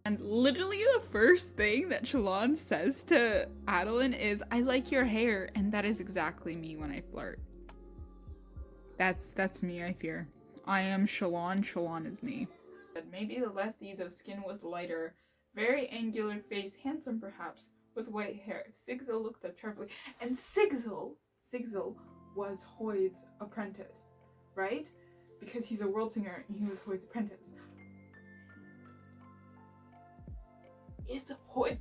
And literally the first thing that Shalon says to Adeline is, "I like your hair," and that is exactly me when I flirt. That's me, I fear. I am Shalon, Shalon is me. Maybe the lefty, though skin was lighter, very angular face, handsome perhaps, with white hair. Sigzil looked up sharply, and Sigzil was Hoyd's apprentice, right? Because he's a world singer and he was Hoyd's apprentice. Is Hoyd...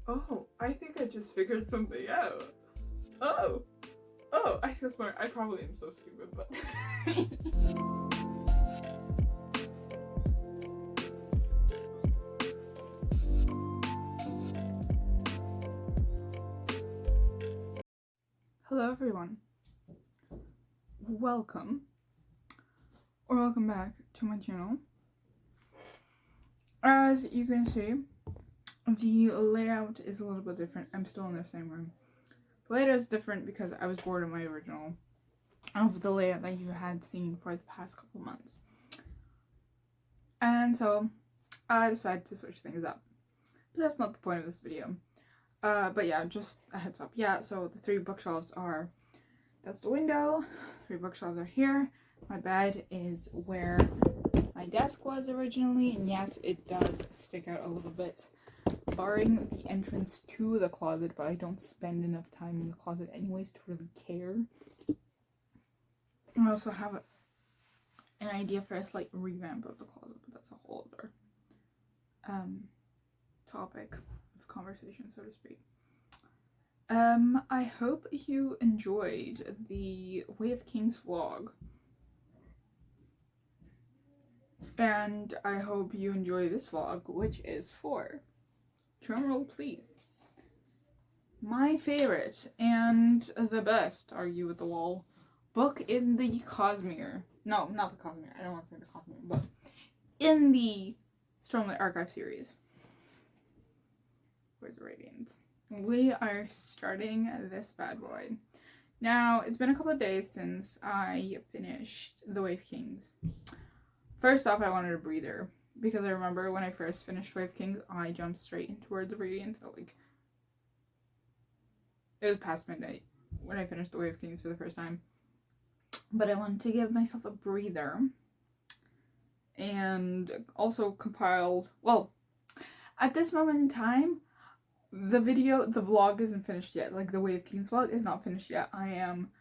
Oh, I think I just figured something out. Oh, I feel smart. I probably am so stupid, but... Hello everyone. Welcome back to my channel. As you can see, the layout is a little bit different. I'm still in the same room. The layout is different because I was bored of my original, of the layout that you had seen for the past couple months. And so I decided to switch things up. But that's not the point of this video. But yeah, just a heads up. Yeah, so the 3 bookshelves are, that's the window, 3 bookshelves are here. My bed is where my desk was originally, and yes, it does stick out a little bit, barring the entrance to the closet, but I don't spend enough time in the closet anyways to really care. I also have an idea for a slight revamp of the closet, but that's a whole other topic of conversation, so to speak. I hope you enjoyed the Way of Kings vlog. And I hope you enjoy this vlog, which is for, drumroll please, my favorite and the best, argue with the wall, book in the Cosmere. No, not the Cosmere. I don't want to say the Cosmere, but in the Stormlight Archive series. Words of Radiance. We are starting this bad boy. Now, it's been a couple of days since I finished The Way of Kings. First off, I wanted a breather, because I remember when I first finished Way of Kings, I jumped straight into Words of Radiance. So, like, it was past midnight when I finished The Way of Kings for the first time. But I wanted to give myself a breather, and also compiled, well, at this moment in time, the vlog isn't finished yet. Like, the Way of Kings vlog is not finished yet. I am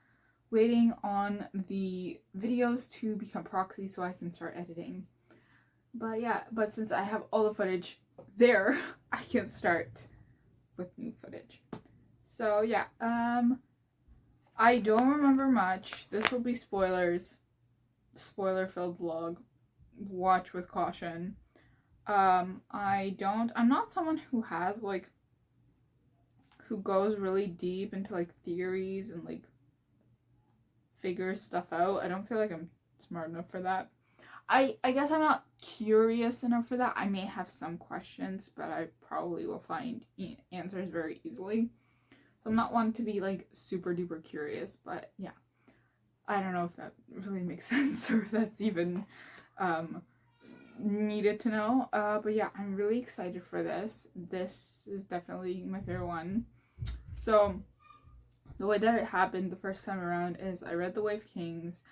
waiting on the videos to become proxy so I can start editing. But yeah, but since I have all the footage there, I can start with new footage. So yeah, I don't remember much. This will be spoilers. Spoiler-filled vlog. Watch with caution. I'm not someone who has, like, who goes really deep into, like, theories and, like, figures stuff out. I don't feel like I'm smart enough for that. I guess I'm not curious enough for that. I may have some questions, but I probably will find answers very easily. So I'm not one to be, like, super duper curious, but yeah. I don't know if that really makes sense or if that's even needed to know. But yeah, I'm really excited for this. This is definitely my favorite one. So the way that it happened the first time around is I read The Way of Kings,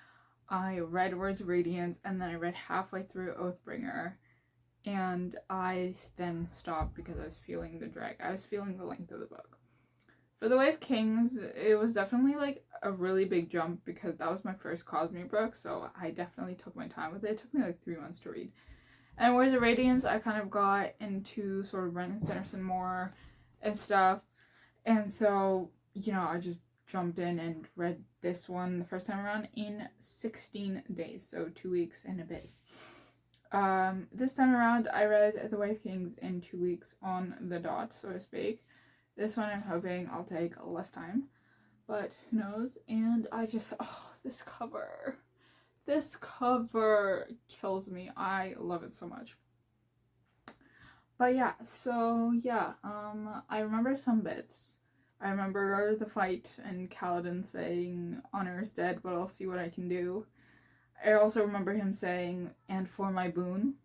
I read Words of Radiance, and then I read halfway through Oathbringer, and I then stopped because I was feeling the drag. I was feeling the length of the book. For The Way of Kings, it was definitely, like, a really big jump because that was my first Cosmere book, so I definitely took my time with it. It took me, like, 3 months to read. And Words of Radiance, I kind of got into sort of Brandon Sanderson more and stuff, and so, you know, I just jumped in and read this one the first time around in 16 days, so 2 weeks and a bit. This time around, I read The Way of Kings in 2 weeks on the dot, so to speak. This one I'm hoping I'll take less time, but who knows. And I just, oh, this cover kills me. I love it so much. But yeah, so yeah, I remember some bits. I remember the fight and Kaladin saying, "Honor is dead, but I'll see what I can do." I also remember him saying, "and for my boon."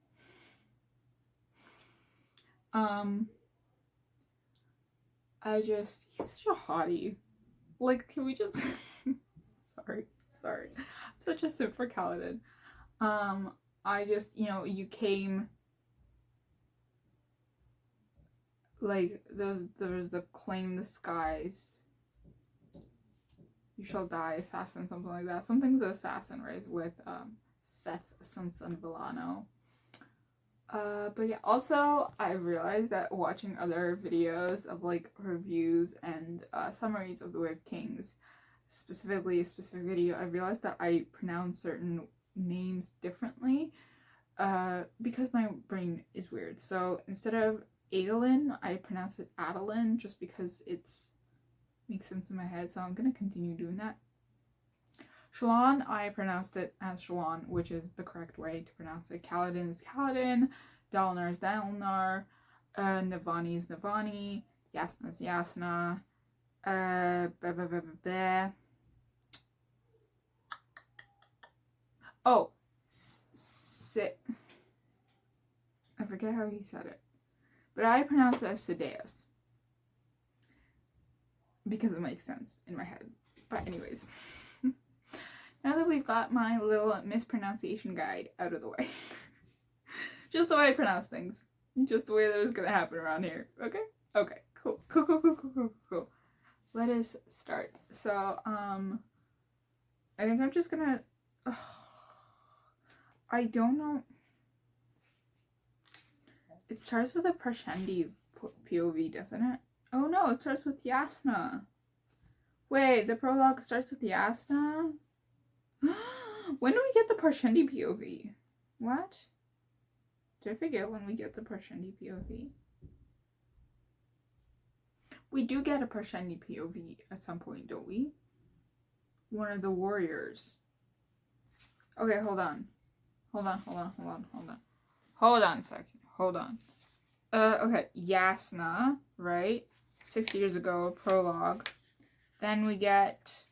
He's such a hottie. Like, can we just sorry. I'm such a simp for Kaladin. You came, like, there was the claim the skies, you shall die, assassin, something like that. Something with assassin, right? With Seth, son of Villano. But yeah, also I realized that watching other videos of like reviews and summaries of the Way of Kings, specifically a specific video, I realized that I pronounce certain names differently because my brain is weird. So instead of Adolin, I pronounce it Adeline just because it's makes sense in my head, so I'm gonna continue doing that. Shallan, I pronounced it as Shallan, which is the correct way to pronounce it. Kaladin is Kaladin, Dalinar is Dalinar, Navani is Navani, Yasna is Yasna, oh, Sit. I forget how he said it, but I pronounce it as Sideus because it makes sense in my head. But anyways, now that we've got my little mispronunciation guide out of the way, just the way I pronounce things, just the way that it's gonna happen around here. Okay, cool. Let us start. So I think I'm just gonna I don't know. It starts with a Parshendi POV, doesn't it? Oh no, it starts with Yasna. Wait, the prologue starts with Yasna? When do we get the Parshendi POV? What? Did I forget when we get the Parshendi POV? We do get a Parshendi POV at some point, don't we? One of the warriors. Okay, hold on a second. Hold on. Okay, Yasna, right? 6 years ago, prologue. Then we get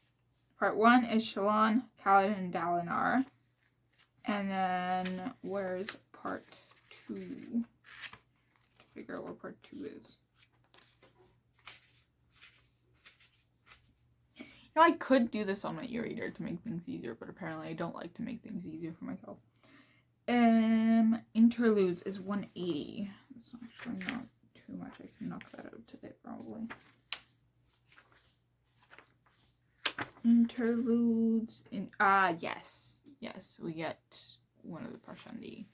part 1 is Shallan, Kaladin, and Dalinar. And then where's part 2? To figure out what part 2 is. You know, I could do this on my e-reader to make things easier, but apparently I don't like to make things easier for myself. Interludes is 180. It's actually not too much. I can knock that out today, probably. Interludes in yes, we get one of the Parshendi.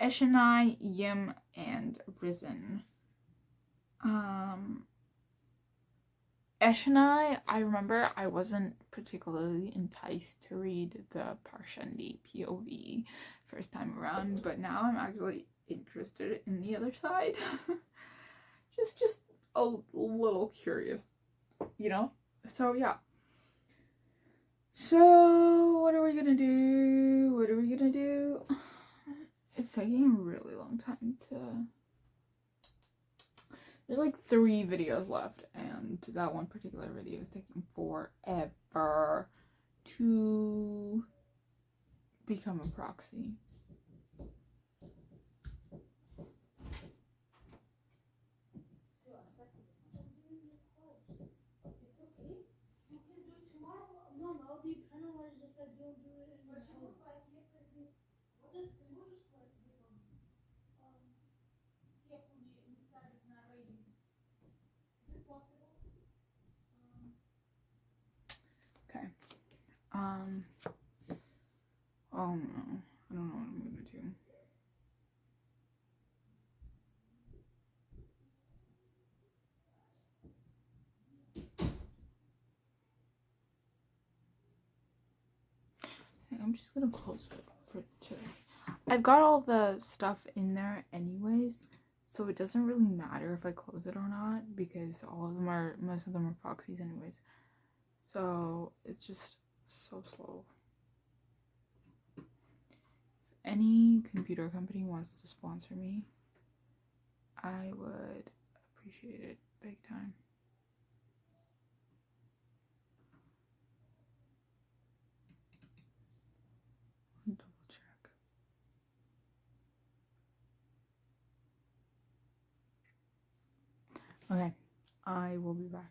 Eshonai, Yim, and Risen. Eshonai, I remember I wasn't particularly enticed to read the Parshendi POV first time around, but now I'm actually interested in the other side. just a little curious, you know? So yeah. So what are we gonna do? It's taking a really long time to... There's like 3 videos left, and that one particular video is taking forever to become a proxy. Okay. Oh no. I don't know what I'm gonna do. I'm just gonna close it for today. I've got all the stuff in there anyways, so it doesn't really matter if I close it or not, because most of them are proxies anyways. So it's just so slow. If any computer company wants to sponsor me, I would appreciate it big time. Okay, I will be back.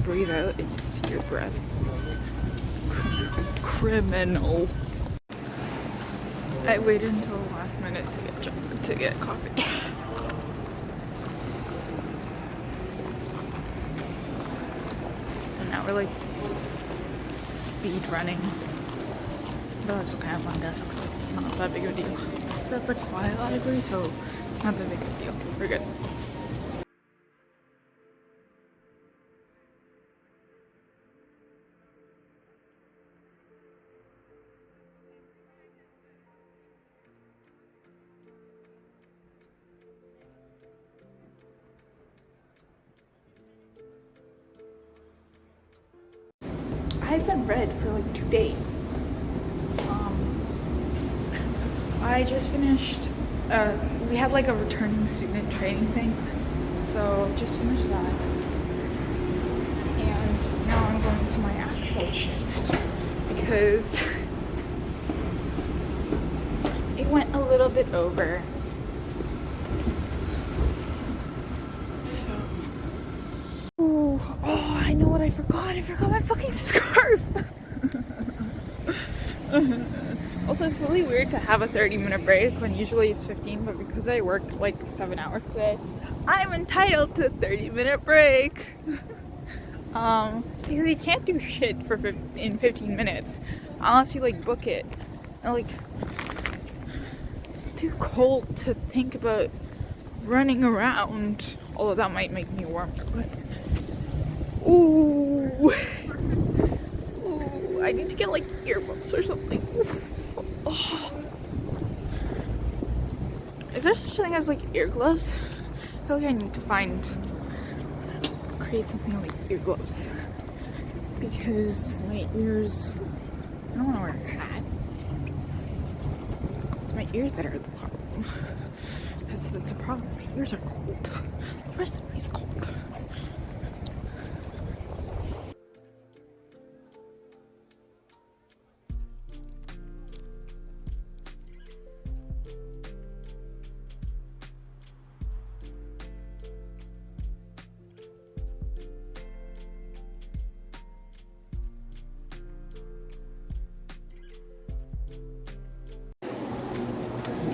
breathe out and you see your breath. Criminal. I waited until the last minute to get coffee. So now we're like speed running. But that's okay, I'm on desk, so it's not that big of a deal. It's at the quiet library, so not that big of a deal. We're good. I haven't read for like 2 days. I just finished, we had like a returning student training thing, so just finished that. And now I'm going to my actual shift because it went a little bit over. Oh, I know what I forgot. I forgot my fucking scarf. Also, it's really weird to have a 30-minute break when usually it's 15, but because I worked like 7 hours today, I'm entitled to a 30-minute break. Because you can't do shit in 15 minutes unless you like book it. And like, it's too cold to think about running around, although that might make me warmer, but ooh, I need to get like earbuds or something. Oh. Is there such a thing as like ear gloves? I feel like I need to create something like ear gloves because my ears, I don't want to wear a hat. It's my ears that are the problem. That's a problem. My ears are cold. The rest of me is cold.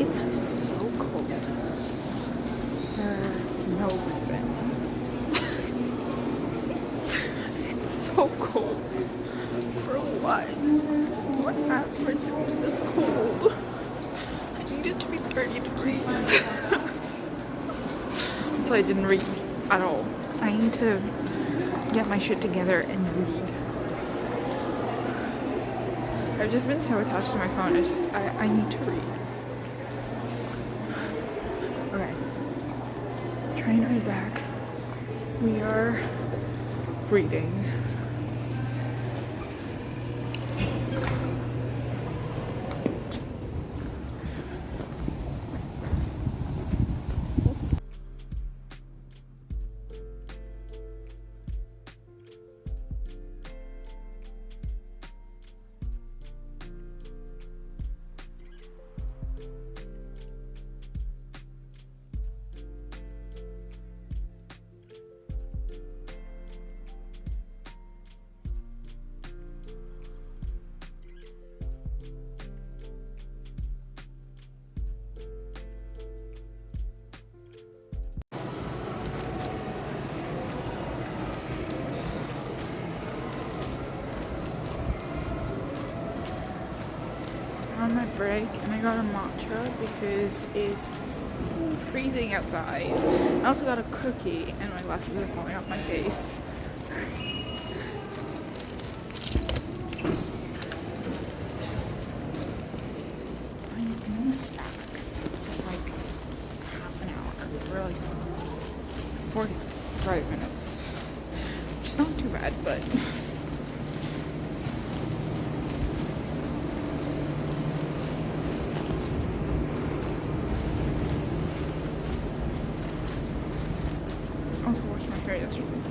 It's so cold for no reason. It's so cold for what? What asked for it to be this cold? I need it to be 30 degrees. So I didn't read at all. I need to get my shit together and read. I've just been so attached to my phone. I need to read. Okay. Train ride back. We are reading. On my break, and I got a matcha because it's freezing outside. I also got a cookie and my glasses are falling off my face. I'm in the stacks for like half an hour. We're like 45 minutes. Which is not too bad, but I also washed my hair yesterday, so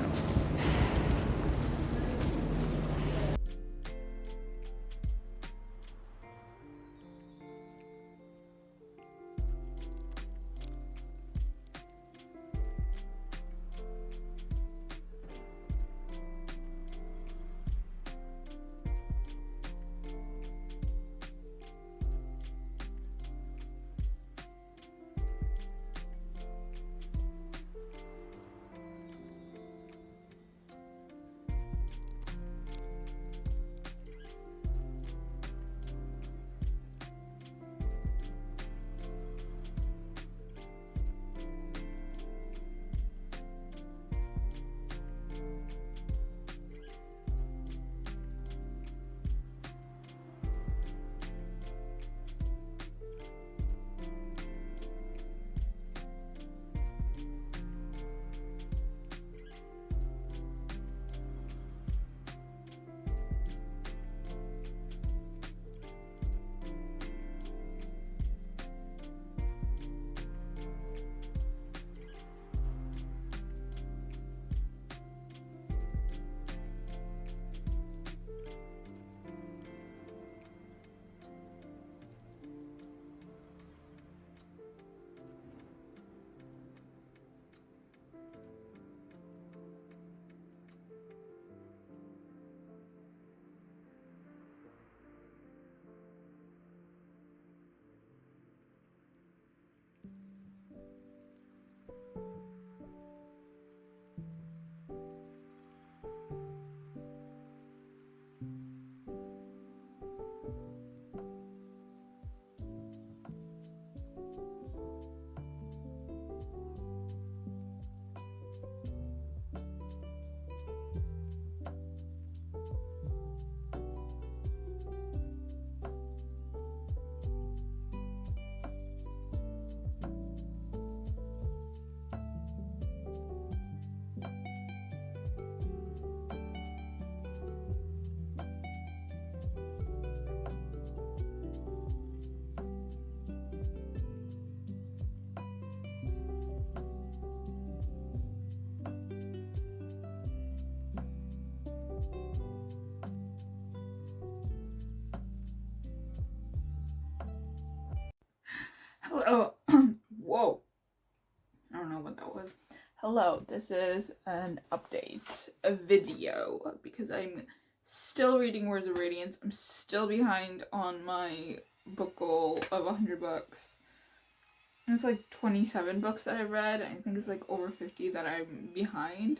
Hello. Whoa. I don't know what that was. Hello, this is an update, a video, because I'm still reading Words of Radiance. I'm still behind on my book goal of 100 books. And it's like 27 books that I read. I think it's like over 50 that I'm behind.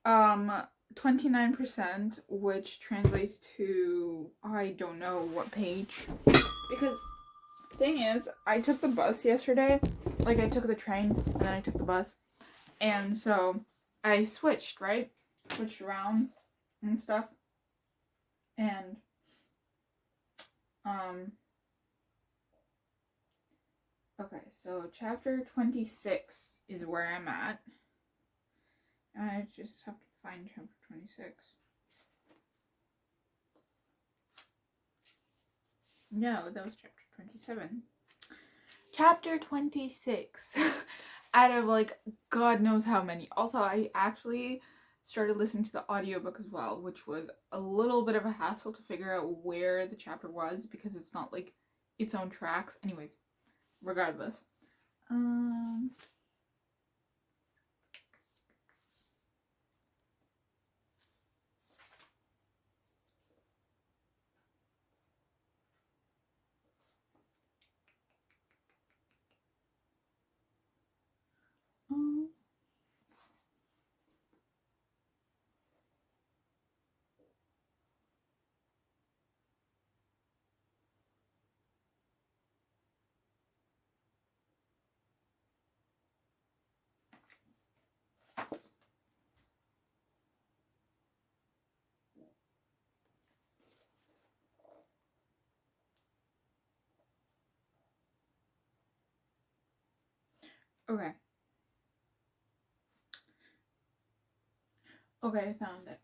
29%, which translates to, I don't know what page. Because the thing is, I took the bus yesterday. Like, I took the train, and then I took the bus. And so, I switched, right? Switched around and stuff. And, okay, so chapter 26 is where I'm at. I just have to find chapter 26. No, that was chapter 27. Chapter 26. Out of like God knows how many. Also, I actually started listening to the audiobook as well, which was a little bit of a hassle to figure out where the chapter was because it's not like its own tracks. Anyways, regardless. Okay. Okay, I found it.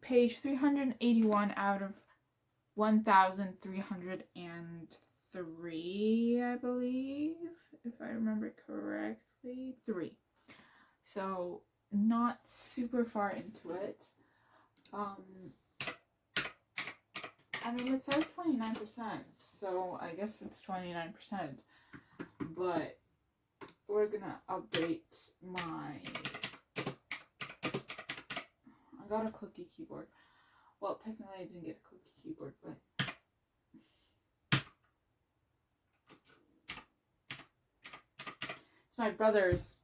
Page 381 out of 1,303, I believe, if I remember correctly. 3. So, not super far into it. I mean, it says 29%, so I guess it's 29%. But we're gonna update my... I got a clicky keyboard. Well, technically I didn't get a clicky keyboard, but... It's my brother's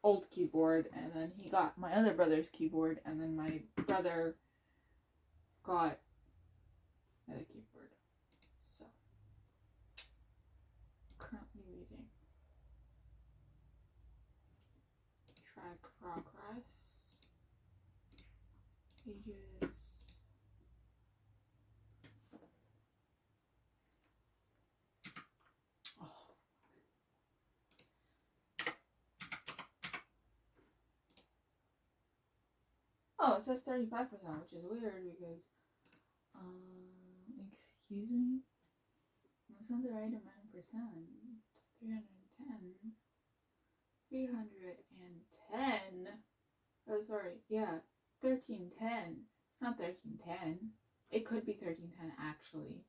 old keyboard, and then he got my other brother's keyboard, and then my brother got another keyboard. So, currently reading. Track progress. Pages. Oh, it says 35%, which is weird because, excuse me? That's not the right amount of percent. 310. 310. Oh, sorry. Yeah. 1310. It's not 1310. It could be 1310 actually.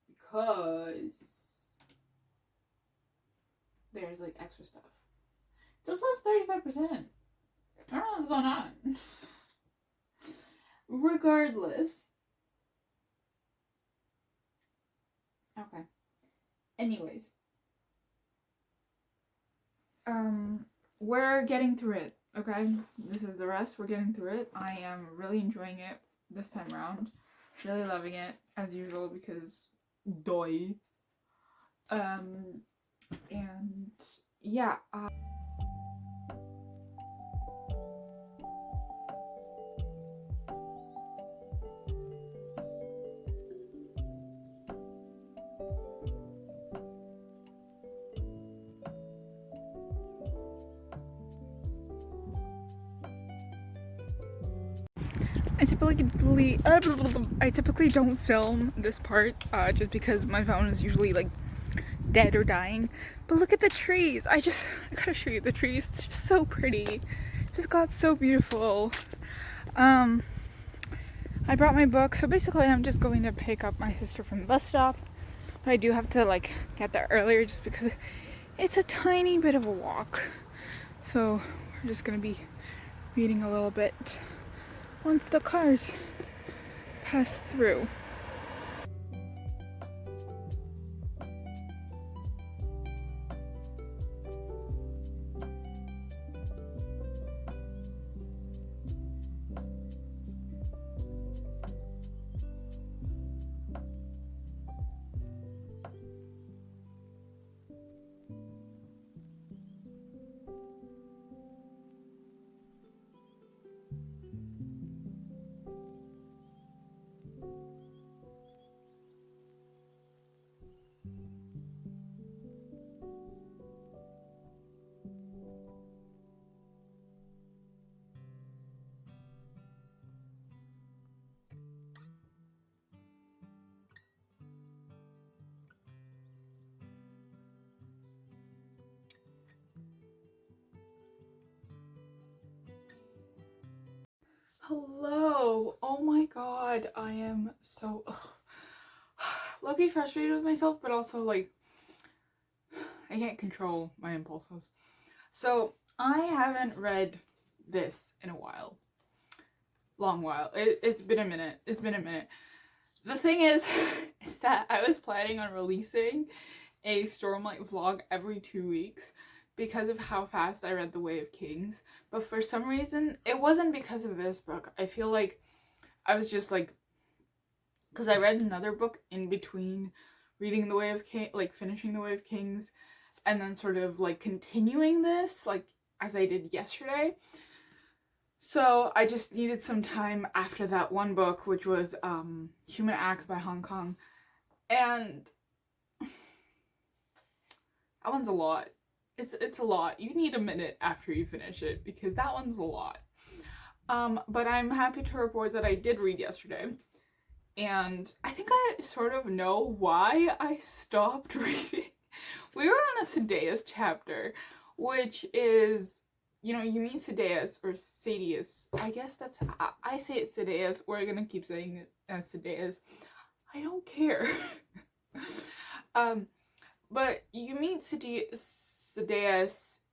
Because there's like extra stuff. It still says 35%. I don't know what's going on. Regardless. Okay. Anyways. We're getting through it, okay? This is the rest. We're getting through it. I am really enjoying it this time around. Really loving it, as usual, because doy. And yeah, I typically don't film this part just because my phone is usually like dead or dying. But look at the trees. I gotta show you the trees. It's just so pretty. It just got so beautiful. I brought my book, so basically I'm just going to pick up my sister from the bus stop. but I do have to like get there earlier just because it's a tiny bit of a walk. So we're just gonna be reading a little bit once the cars pass through. Hello! Oh my god, I am so low-key frustrated with myself, but also like I can't control my impulses. So I haven't read this in a while. Long while. It's been a minute. It's been a minute. The thing is that I was planning on releasing a Stormlight vlog every 2 weeks because of how fast I read The Way of Kings. But for some reason, it wasn't because of this book. I feel like I was just like, because I read another book in between reading The Way of Kings, like finishing The Way of Kings, and then sort of like continuing this, like as I did yesterday. So I just needed some time after that one book, which was Human Acts by Hong Kong. And that one's a lot. It's a lot. You need a minute after you finish it because that one's a lot. But I'm happy to report that I did read yesterday. And I think I sort of know why I stopped reading. We were on a Sadeas chapter, which is, you know, you meet Sadeas or Sadeas. I guess that's, I say it Sadeas. We're gonna keep saying it as Sadeas. I don't care. But you meet Sadeas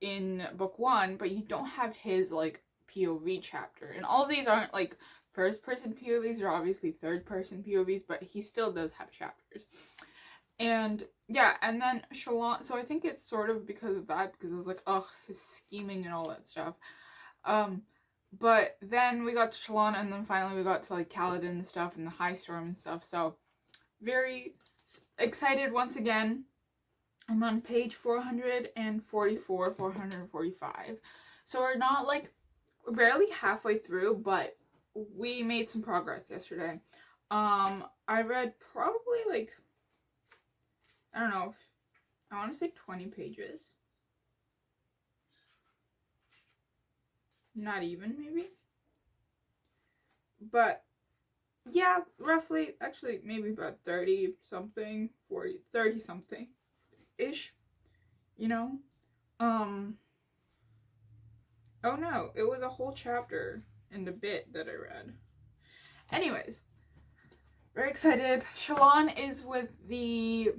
in book 1, but you don't have his like POV chapter. And all of these aren't like first person POVs, they're obviously third person POVs, but he still does have chapters. And yeah, and then Shalon, so I think it's sort of because of that, because it was like, oh, his scheming and all that stuff. But then we got to Shalon, and then finally we got to like Kaladin and stuff, and the High Storm and stuff, so very excited once again. I'm on page 444, 445. So we're not like, we're barely halfway through, but we made some progress yesterday. I read probably like, I don't know, I want to say 20 pages. Not even, maybe. But yeah, roughly, actually maybe about 30 something, 40, 30 something ish, you know. Oh no, it was a whole chapter and a bit that I read. Anyways, very excited. Shalon is with the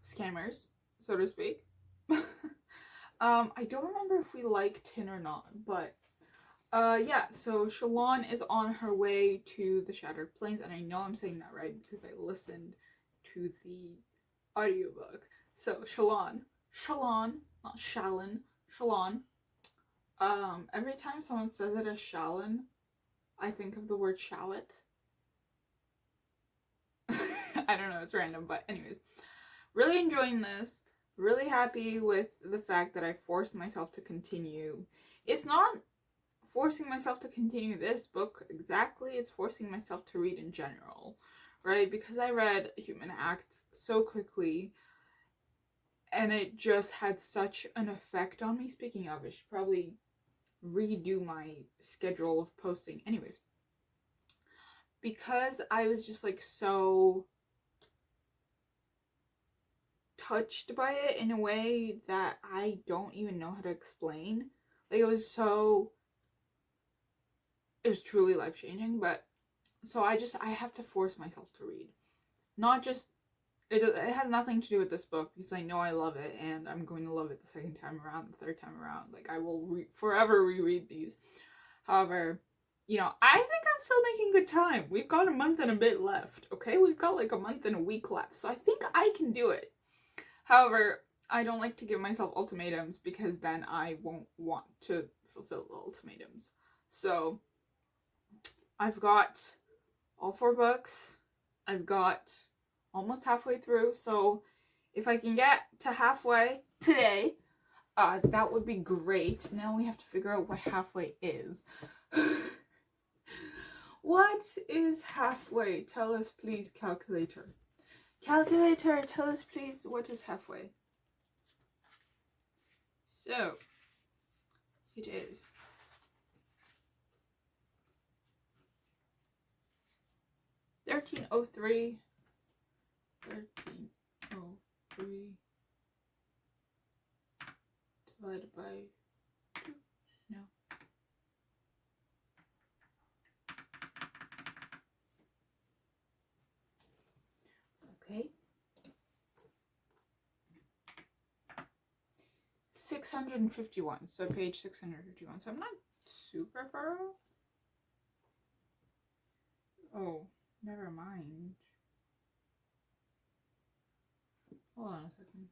scammers, so to speak. I don't remember if we like Tin or not, but yeah, so Shalon is on her way to the Shattered Plains, and I know I'm saying that right because I listened to the audiobook. So Shalon, not Shalon, Shalon. Every time someone says it as Shalon, I think of the word shallot. I don't know, it's random, but anyways. Really enjoying this. Really happy with the fact that I forced myself to continue. It's not forcing myself to continue this book exactly, it's forcing myself to read in general, right? Because I read Human Act so quickly, and it just had such an effect on me. Speaking of, I should probably redo my schedule of posting. Anyways, because I was just like so touched by it in a way that I don't even know how to explain. Like, it was truly life-changing. But so I have to force myself to read. not just, it has nothing to do with this book, because I know I love it, and I'm going to love it the second time around, the third time around. Like, I will forever reread these. However, you know, I think I'm still making good time. We've got a month and a bit left, okay? We've got like a month and a week left, so I think I can do it. However, I don't like to give myself ultimatums, because then I won't want to fulfill the ultimatums. So, I've got all 4 books. I've got almost halfway through, so if I can get to halfway today, that would be great. Now we have to figure out what halfway is. What is halfway? Tell us please, calculator. Calculator, tell us please, what is halfway? So, it is 1303 divided by 2. No. Okay. 651. So page 651. So I'm not super far off. Oh, never mind. Hold on a second.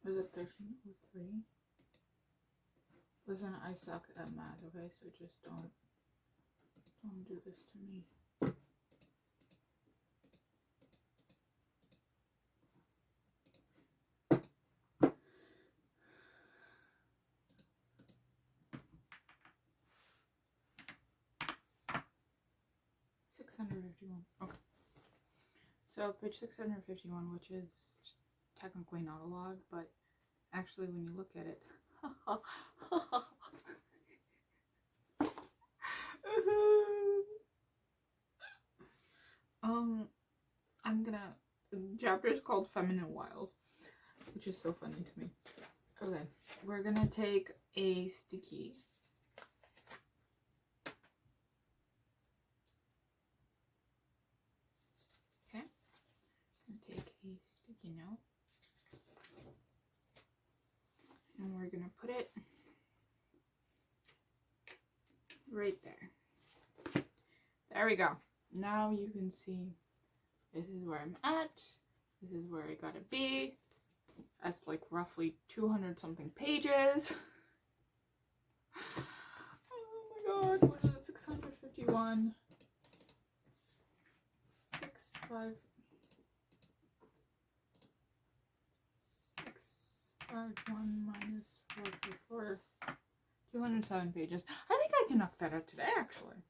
Was it 1303? Listen, I suck at math, okay? So just don't do this to me. Okay. So page 651, which is technically not a log, but actually when you look at it, the chapter is called Feminine Wiles, which is so funny to me. Okay, we're gonna take a sticky. Okay, take a sticky note, and we're gonna put it right there. There we go. Now you can see this is where I'm at. This is where I gotta be. That's like roughly 200 something pages. Oh my god, what is it? 651. 651 minus 444. 207 pages. I think I can knock that out today, actually.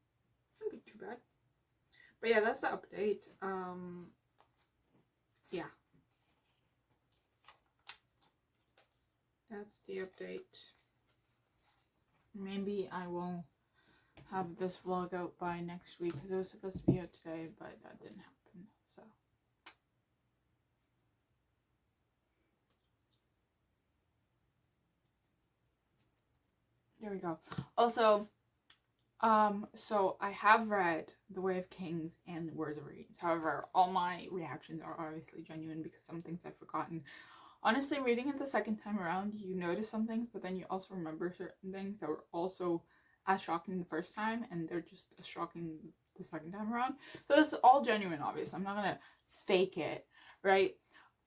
Shouldn't be too bad. But yeah, that's the update. Yeah. That's the update. Maybe I will have this vlog out by next week, because it was supposed to be out today, but that didn't happen, so. There we go. Also, so I have read The Way of Kings and the Words of Radiance. However, all my reactions are obviously genuine, because some things I've forgotten. Honestly, reading it the second time around, you notice some things, but then you also remember certain things that were also as shocking the first time, and they're just as shocking the second time around. So this is all genuine, obviously. I'm not gonna fake it, right?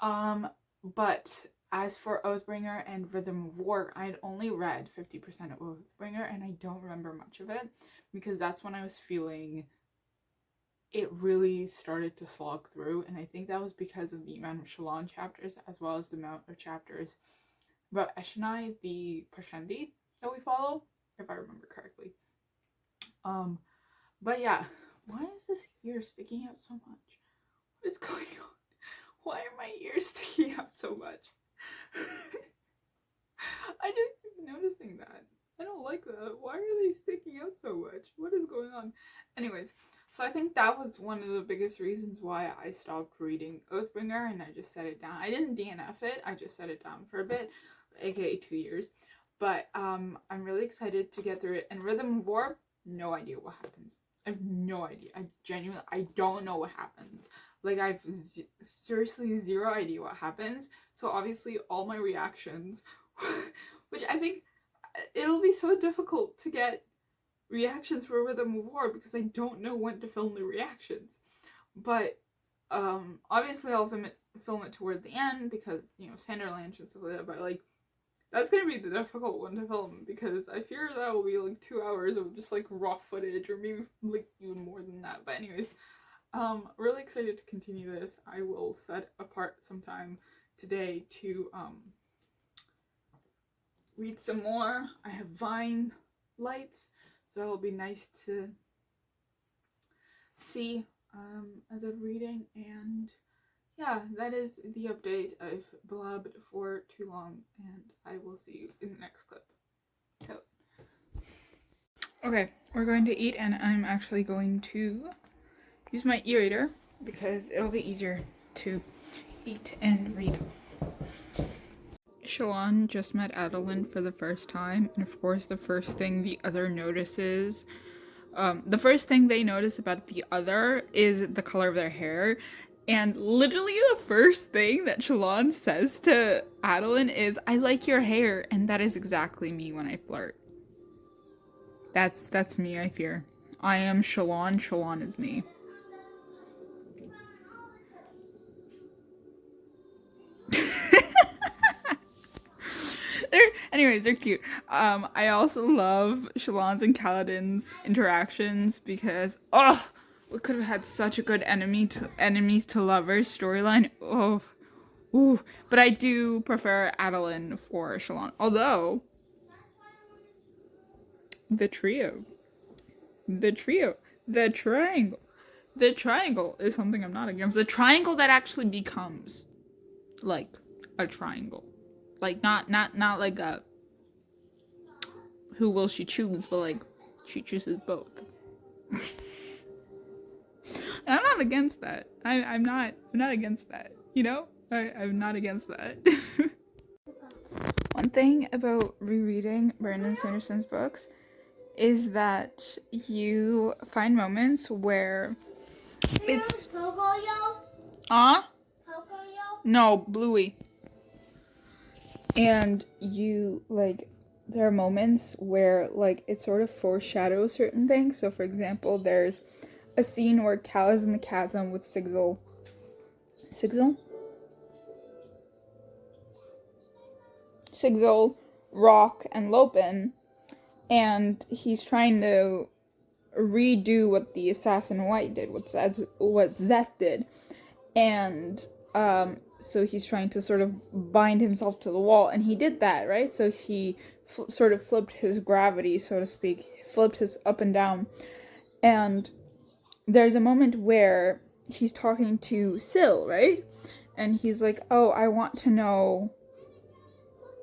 But as for Oathbringer and Rhythm of War, I had only read 50% of Oathbringer, and I don't remember much of it, because that's when I was feeling it really started to slog through, and I think that was because of the amount of Shalon chapters, as well as the amount of chapters about Eshonai, the Prashendi that we follow, if I remember correctly. But yeah, why is this ear sticking out so much? What is going on? Why are my ears sticking out so much? I just keep noticing that. I don't like that. Why are they sticking out so much? What is going on? Anyways, So I think that was one of the biggest reasons why I stopped reading Oathbringer and I just set it down. I didn't DNF it, I just set it down for a bit, aka 2 years. But I'm really excited to get through it. And Rhythm of War, no idea what happens. I have no idea. I don't know what happens. Like, I've seriously zero idea what happens. So obviously all my reactions, which I think it'll be so difficult to get reactions for Rhythm of War because I don't know when to film the reactions. But obviously I'll film it toward the end because, you know, Sanderland and stuff like that. But like, that's gonna be the difficult one to film because I fear that will be like 2 hours of just like raw footage, or maybe like even more than that. But anyways, really excited to continue this. I will set apart some time today to read some more. I have Vine lights, so it'll be nice to see as I'm reading. And yeah, that is the update. I've blabbed for too long, and I will see you in the next clip. So, okay, we're going to eat, and I'm actually going to use my e-reader because it'll be easier to eat and read. Shalon just met Adeline for the first time, and of course the first thing the other notices, the first thing they notice about the other is the color of their hair. And literally the first thing that Shalon says to Adeline is, "I like your hair," and that is exactly me when I flirt. That's me, I fear. I am Shalon, Shalon is me. They're cute. I also love Shalon's and Kaladin's interactions because, oh, we could have had such a good enemies to lovers storyline. Oh, ooh. But I do prefer Adeline for Shalon. Although, the trio, the triangle is something I'm not against. The triangle that actually becomes like a triangle, like not like a who will she choose, but like she chooses both. And I'm not against that. I'm not against that. You know, I'm not against that. One thing about rereading Brandon Sanderson's books is that you find moments where it's no Bluey, and you like there are moments where like it sort of foreshadows certain things. So for example, there's a scene where Cal is in the chasm with Sigil, Rock, and Lopin, and he's trying to redo what the Assassin White did, what Zeth did, and so he's trying to sort of bind himself to the wall, and he did that, right? So he sort of flipped his gravity, so to speak, flipped his up and down, and there's a moment where he's talking to Syl, right? And he's like, "Oh, I want to know,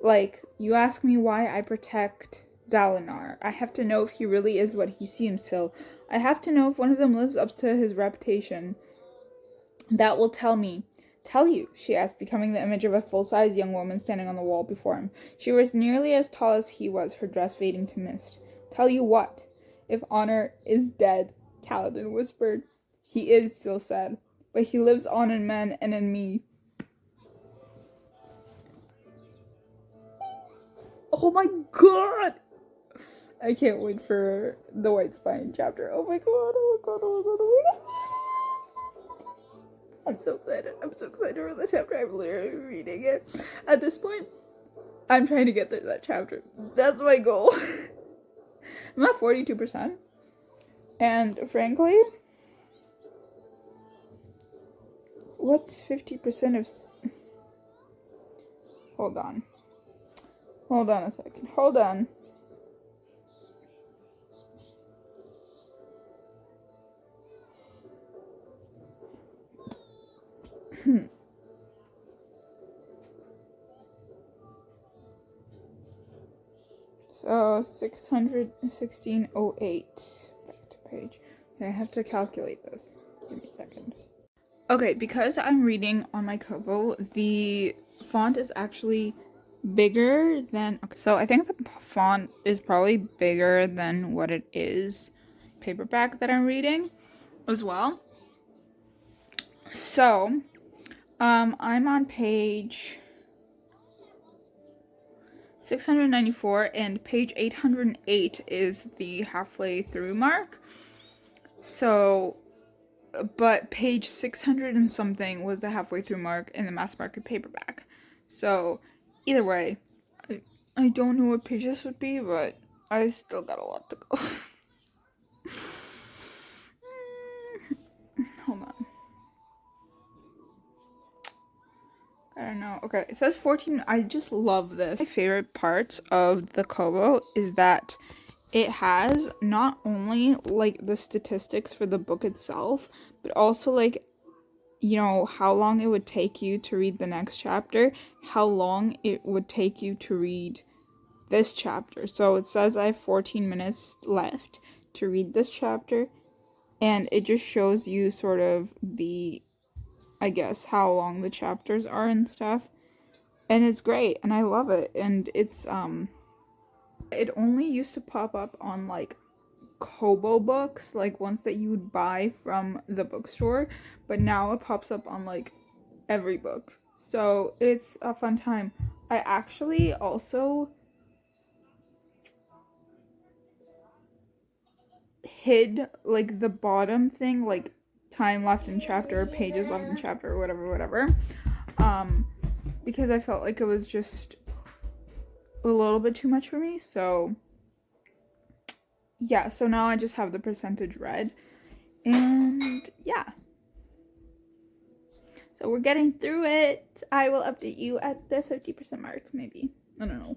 like, you ask me why I protect Dalinar. I have to know if he really is what he seems, Syl. I have to know if one of them lives up to his reputation. That will tell you," she asked, becoming the image of a full-size young woman standing on the wall before him. She was nearly as tall as he was, her dress fading to mist. "Tell you what? If honor is dead," Kaladin whispered. "He is," Syl said, "but he lives on in men and in me." Oh my god! I can't wait for the White Spine chapter. Oh my god, oh my god, oh my god, oh my god. I'm so excited. I'm so excited for the chapter. I'm literally reading it. At this point, I'm trying to get through that chapter. That's my goal. I'm at 42%. And frankly, what's 50% of... Hold on. Hold on a second. Hold on. So 616.08 page. Okay, I have to calculate this. Give me a second. Okay, because I'm reading on my Kobo, the font is actually bigger than... Okay, so I think the font is probably bigger than what it is paperback that I'm reading as well. So, I'm on page 694 and page 808 is the halfway through mark. So, but page 600 and something was the halfway through mark in the mass market paperback. So, either way, I don't know what page this would be, but I still got a lot to go. Hold on. I don't know. Okay, it says 14. I just love this. My favorite parts of the Kobo is that it has not only like the statistics for the book itself, but also like, you know, how long it would take you to read the next chapter, how long it would take you to read this chapter. So it says I have 14 minutes left to read this chapter, and it just shows you sort of the, I guess, how long the chapters are and stuff. And it's great, and I love it. And it's it only used to pop up on like Kobo books, like ones that you would buy from the bookstore, but now it pops up on like every book. So it's a fun time. I actually also hid like the bottom thing, like time left in chapter, pages left in chapter, whatever, because I felt like it was just a little bit too much for me. So yeah, so now I just have the percentage read, and yeah, so we're getting through it. I will update you at the 50% mark, maybe. I don't know.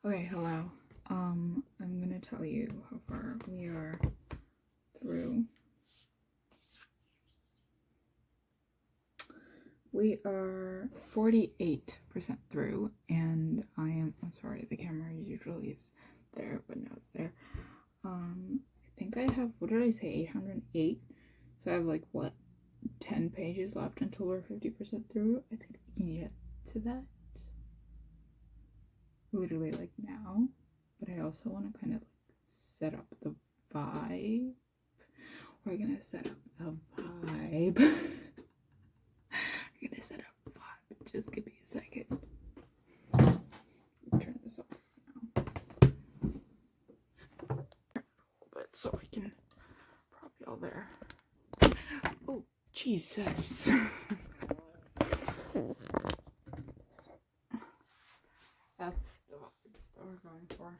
Okay, hello. I'm gonna tell you how far we are through. We are 48% through, and I'm sorry, the camera usually is there, but now it's there. I think I have, what did I say, 808? So I have like, what, 10 pages left until we're 50% through? I think we can get to that literally like now, but I also want to kind of like set up the vibe. We're gonna set up the vibe. We're gonna set up the vibe. Just give me a second. Turn this off now. A little bit so I can prop y'all there. Oh, Jesus. That's the vibes that we're going for.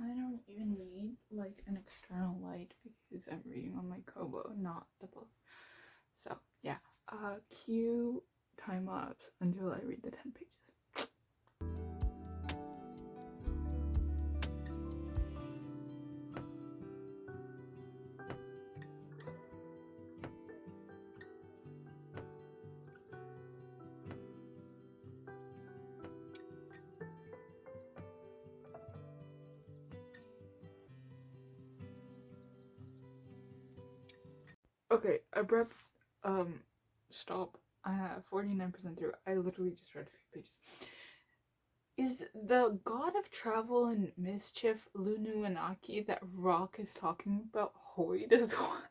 I don't even need like an external light because I'm reading on my Kobo, not the book. So yeah, cue time lapse until I read the 10 pages. Okay, abrupt stop. I have 49% through. I literally just read a few pages. Is the god of travel and mischief Lunuanaki that Rock is talking about Hoyd as well?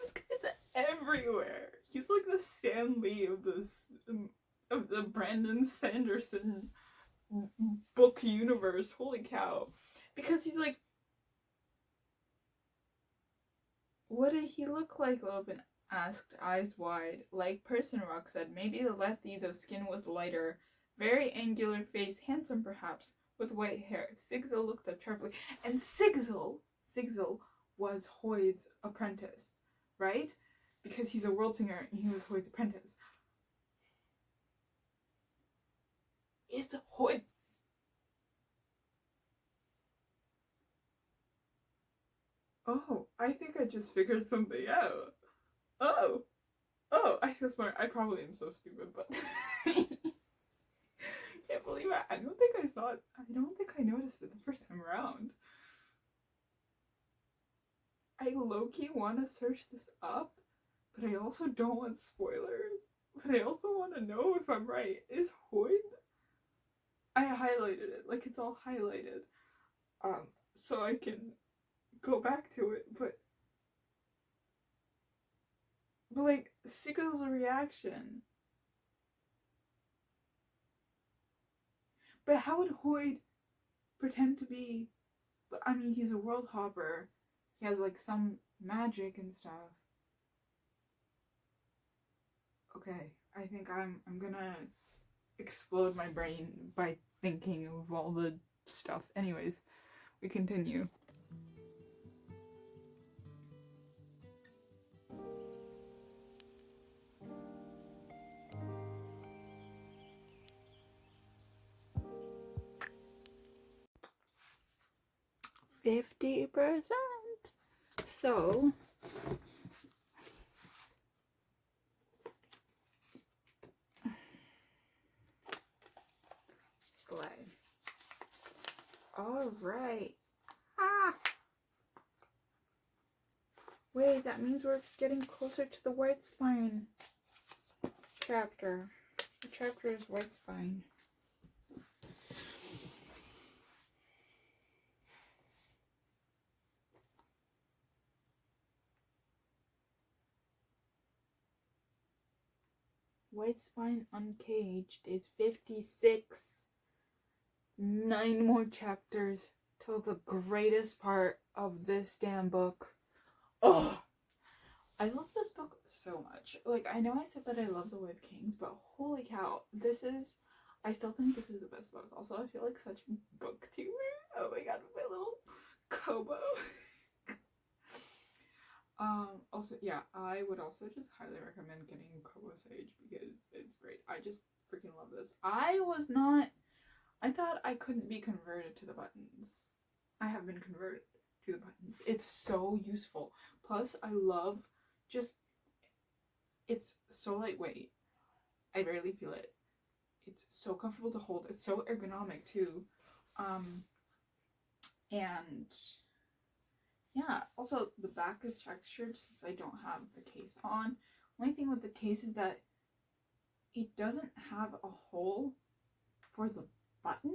This guy's everywhere. He's like the Stan Lee of this of the Brandon Sanderson book universe. Holy cow. Because he's like, what did he look like? Loban asked, eyes wide. Like person, Rock said. Maybe the lefty, though skin was lighter. Very angular face, handsome perhaps, with white hair. Sigzel looked up sharply. And Sigzel was Hoyd's apprentice, right? Because he's a world singer and he was Hoyd's apprentice. Is Hoyd... Oh, I think I just figured something out. Oh, I feel smart. I probably am so stupid, but... Can't believe it. I don't think I noticed it the first time around. I low-key want to search this up, but I also don't want spoilers. But I also want to know if I'm right. Is Hoyd? I highlighted it, like it's all highlighted, so I can go back to it. But like Siggel's reaction. But how would Hoyd pretend to be? I mean, he's a world hopper. He has like some magic and stuff. Okay, I think I'm gonna explode my brain by thinking of all the stuff. Anyways, we continue. %. So slide. All right. Wait, that means we're getting closer to the white spine chapter. The chapter is white spine. White Spine Uncaged is 56. 9 more chapters till the greatest part of this damn book. Oh, I love this book so much. Like, I know I said that I love The Way of Kings, but holy cow, I still think this is the best book. Also, I feel like such a booktuber. Oh my god, my little Kobo. Also, yeah, I would also just highly recommend getting Kobo Sage because it's great. I just freaking love this. I thought I couldn't be converted to the buttons. I have been converted to the buttons. It's so useful. Plus, I love it's so lightweight. I barely feel it. It's so comfortable to hold. It's so ergonomic too. And yeah, also the back is textured since I don't have the case on. Only thing with the case is that it doesn't have a hole for the button.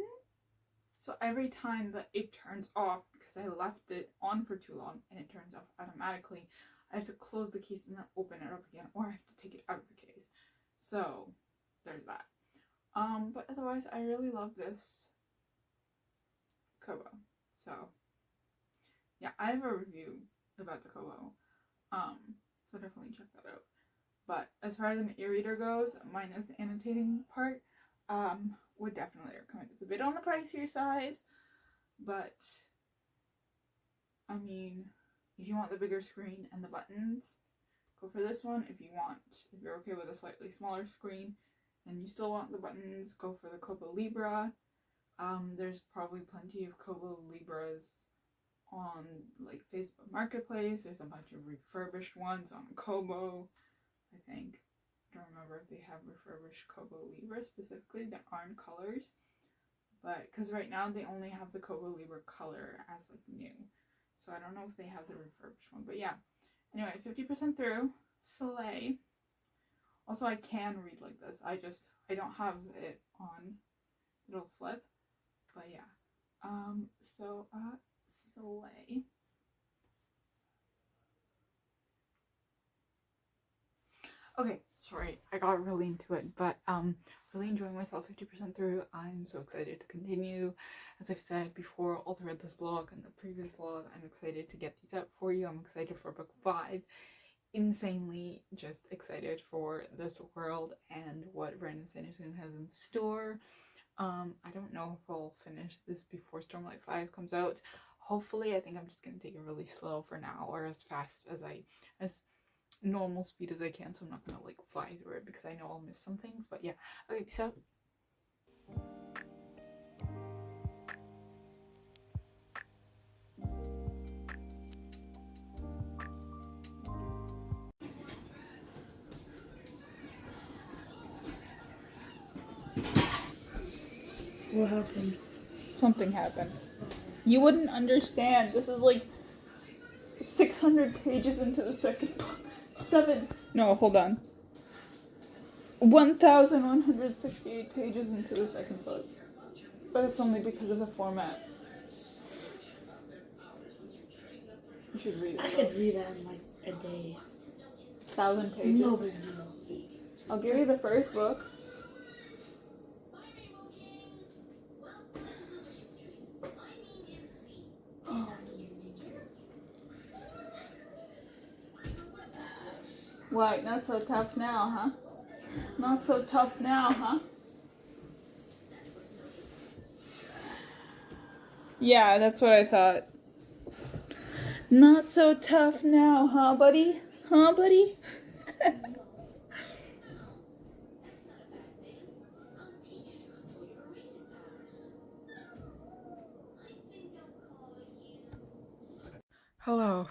So every time that it turns off, because I left it on for too long and it turns off automatically, I have to close the case and then open it up again, or I have to take it out of the case. So there's that. But otherwise I really love this Kobo. So yeah, I have a review about the Kobo, so definitely check that out. But as far as an e-reader goes, minus the annotating part, would definitely recommend. It's a bit on the pricier side, but I mean, if you want the bigger screen and the buttons, go for this one. If you're okay with a slightly smaller screen and you still want the buttons, go for the Kobo Libra. There's probably plenty of Kobo Libras on like Facebook Marketplace. There's a bunch of refurbished ones on Kobo, I think. I don't remember if they have refurbished Kobo Libra specifically that aren't colors, but because right now they only have the Kobo Libra color as like new, so I don't know if they have the refurbished one. But yeah, Anyway, 50% through. Slay. Also, I can read like this. I don't have it on. It'll flip. But yeah. Slay. Okay, sorry, I got really into it, but really enjoying myself 50% through. I'm so excited to continue. As I've said before, all throughout this vlog and the previous vlog, I'm excited to get these out for you. I'm excited for book 5. Insanely just excited for this world and what Brandon Sanderson has in store. I don't know if I'll finish this before Stormlight 5 comes out. Hopefully. I think I'm just gonna take it really slow for now, or as fast as normal speed as I can, so I'm not gonna like fly through it because I know I'll miss some things. But yeah, okay, so what happened? something happened. You wouldn't understand. This is like 600 pages into the second book. No, hold on. 1,168 pages into the second book. But it's only because of the format. You should read it. I could read that in like a day. 1,000 pages. No big deal. I'll give you the first book. Why, not so tough now, huh? Not so tough now, huh? Yeah, that's what I thought. Not so tough now, huh, buddy? Huh, buddy? Hello.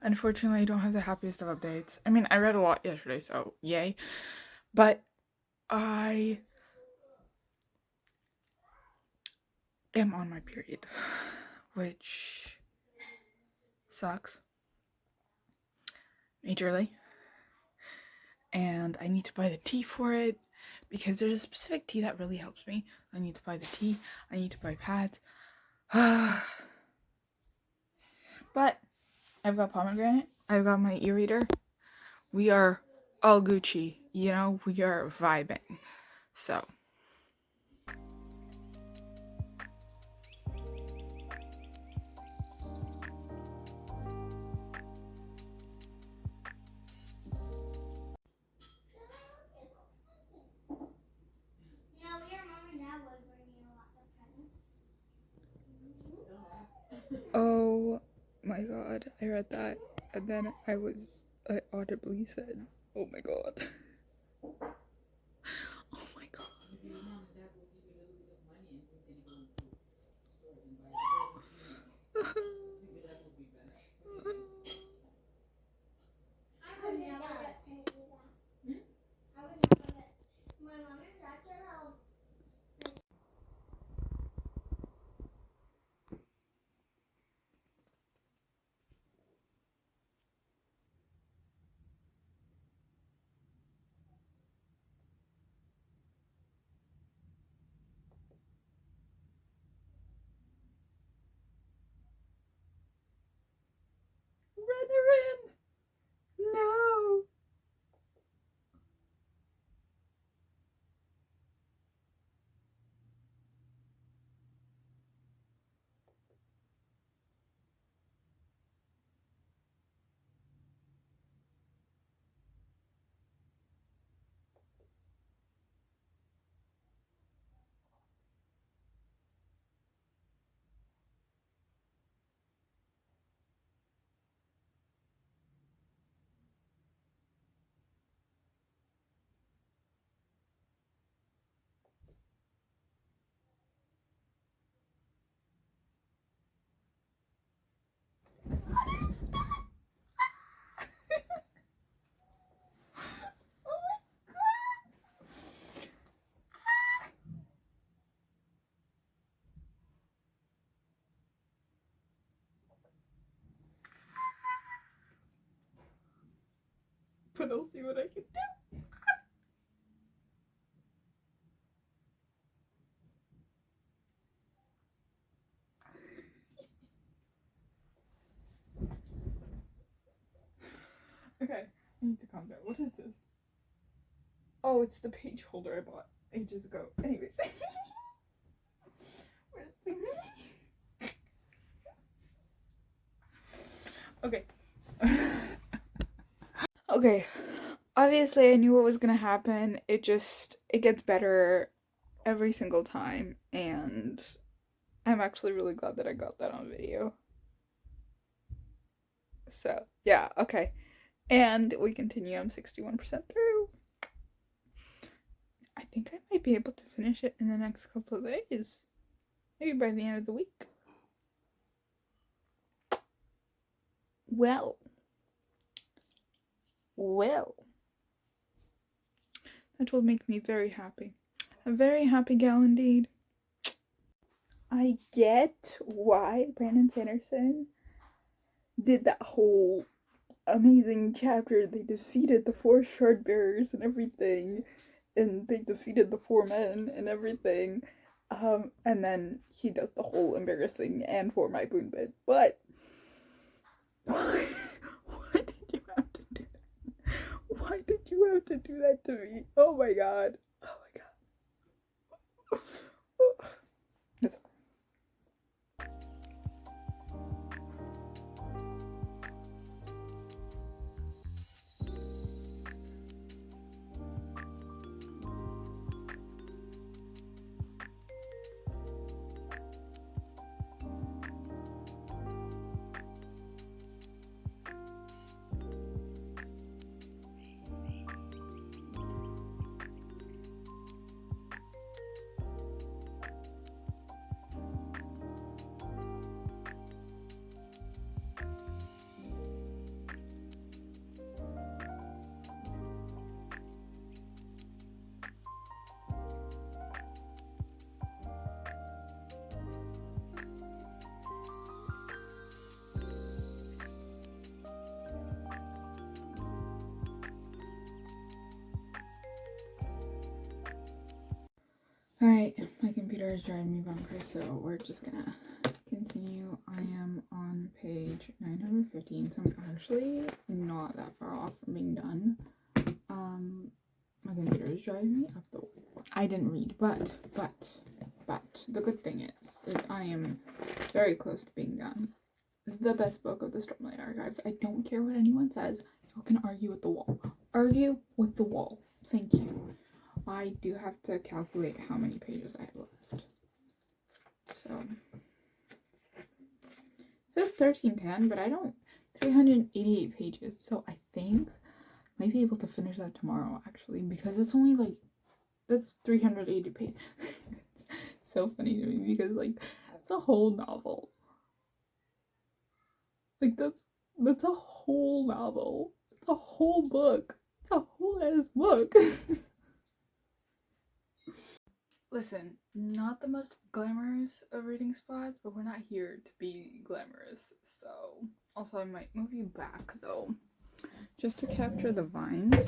Unfortunately, I don't have the happiest of updates. I mean, I read a lot yesterday, so yay. But I am on my period, which sucks majorly. And I need to buy the tea for it because there's a specific tea that really helps me. I need to buy the tea. I need to buy pads. But I've got pomegranate. I've got my e-reader. We are all Gucci, you know? We are vibing. So. Oh my god, I read that and then I audibly said, oh my god. Oh my god. I need to calm down. What is this? Oh, it's the page holder I bought ages ago. Anyways. Okay. Okay. Obviously, I knew what was gonna happen. It gets better every single time, and I'm actually really glad that I got that on video. So, yeah, okay. And we continue. I'm 61% through. I think I might be able to finish it in the next couple of days. Maybe by the end of the week. Well. That will make me very happy. A very happy gal indeed. I get why Brandon Sanderson did that whole amazing chapter. They defeated the 4 shard bearers and everything, and they defeated the 4 men and everything. And then he does the whole embarrassing and for my boon bit. But why did you have to do that? Why did you have to do that to me? Oh my god. Oh my god. It's Alright, my computer is driving me bonkers, so we're just gonna continue. I am on page 915, so I'm actually not that far off from being done. My computer is driving me up the wall. I didn't read, but the good thing is I am very close to being done. The best book of the Stormlight Archives. I don't care what anyone says. You can argue with the wall. Argue with the wall. Thank you. I do have to calculate how many pages I have left. So, it says 1310, but I don't, 388 pages. So I think I might be able to finish that tomorrow, actually, because it's only like, that's 380 pages. It's so funny to me because, like, it's a whole novel. Like, that's a whole novel. It's a whole book. It's a whole ass book. Listen, not the most glamorous of reading spots, but we're not here to be glamorous, so... Also, I might move you back, though, just to capture the vines.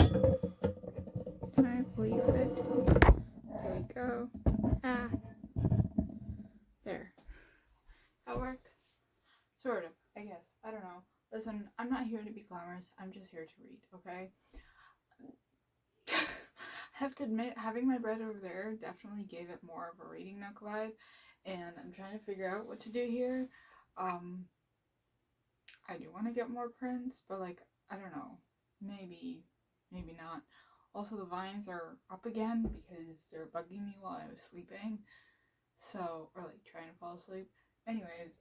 Can I pull you fit? There we go. Ah. There. That work? Sort of, I guess. I don't know. Listen, I'm not here to be glamorous, I'm just here to read, okay? I have to admit, having my bread over there definitely gave it more of a reading nook vibe, and I'm trying to figure out what to do here. I do want to get more prints, but like, I don't know, maybe not. Also, the vines are up again because they're bugging me while I was sleeping, so, or like trying to fall asleep. Anyways,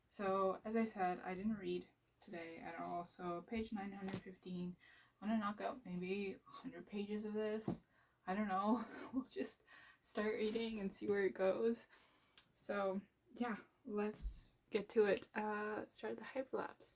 so as I said, I didn't read today at all, so page 915. I'm gonna knock out maybe 100 pages of this. I don't know. We'll just start reading and see where it goes. So yeah, let's get to it. Start the hyperlapse.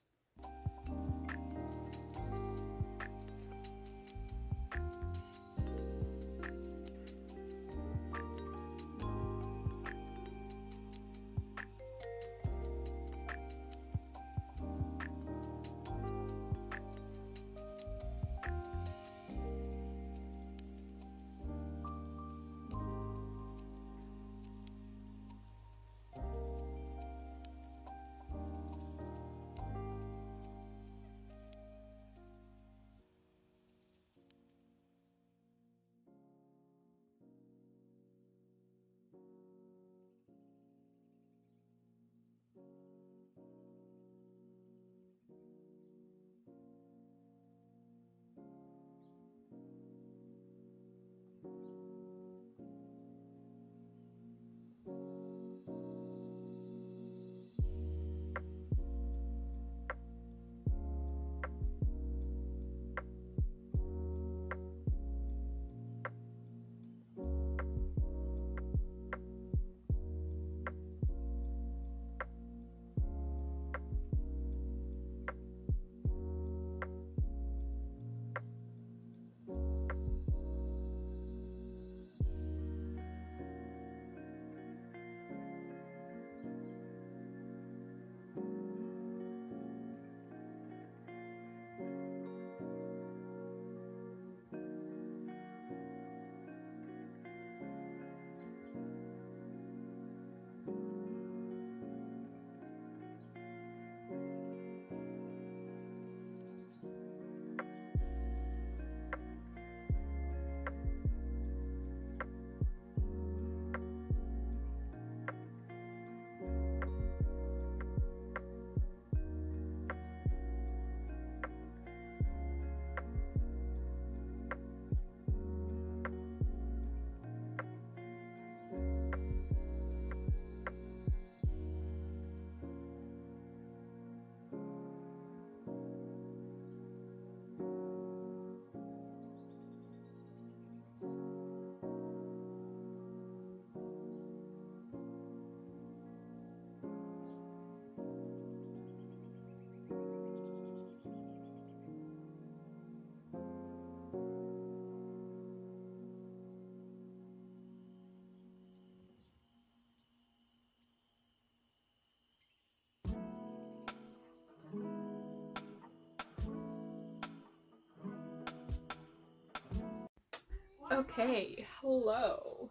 Okay, hello.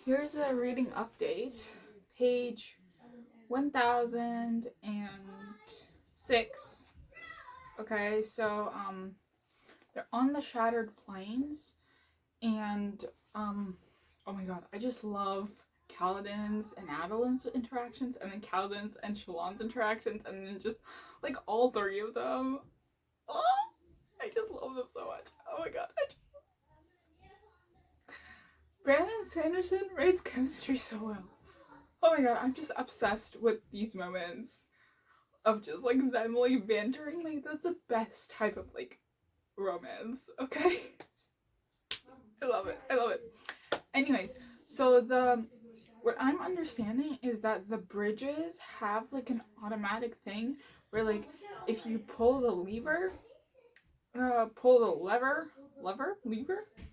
Here's a reading update. Page 1006. Okay, so they're on the Shattered Plains, and oh my god, I just love Kaladin's and Adeline's interactions, and then Kaladin's and Shallan's interactions, and then just like all three of them. Oh, I just love them so much. Oh my god, Brandon Sanderson writes chemistry so well. Oh my god, I'm just obsessed with these moments of just like them like bantering. Like, that's the best type of like romance, okay? I love it. Anyways, so what I'm understanding is that the bridges have like an automatic thing where like if you pull the lever, pull the lever,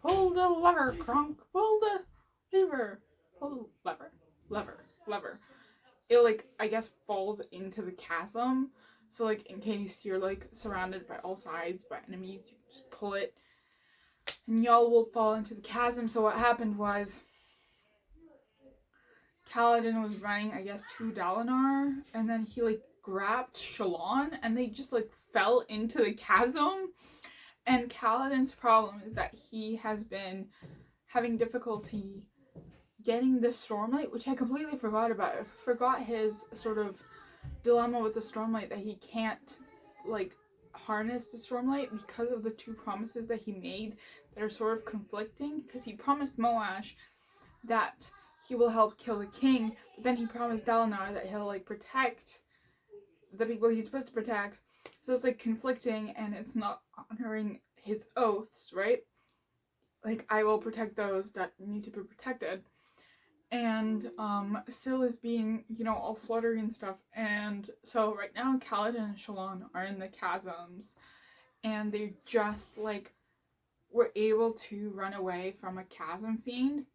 pull the lever, Kronk, pull the lever, lever. It like, I guess, falls into the chasm. So like in case you're like surrounded by all sides by enemies, you just pull it and y'all will fall into the chasm. So what happened was Kaladin was running, I guess, to Dalinar, and then he like grabbed Shallan and they just like fell into the chasm. And Kaladin's problem is that he has been having difficulty getting the Stormlight, which I completely forgot about. I forgot his sort of dilemma with the Stormlight, that he can't like harness the Stormlight because of the two promises that he made that are sort of conflicting. Because he promised Moash that he will help kill the king, but then he promised Dalinar that he'll like protect the people he's supposed to protect. So it's like conflicting, and it's not honoring his oaths, right? Like, I will protect those that need to be protected. And Syl is being, all fluttery and stuff. And so right now Kaladin and Shallan are in the chasms, and they just like were able to run away from a chasm fiend,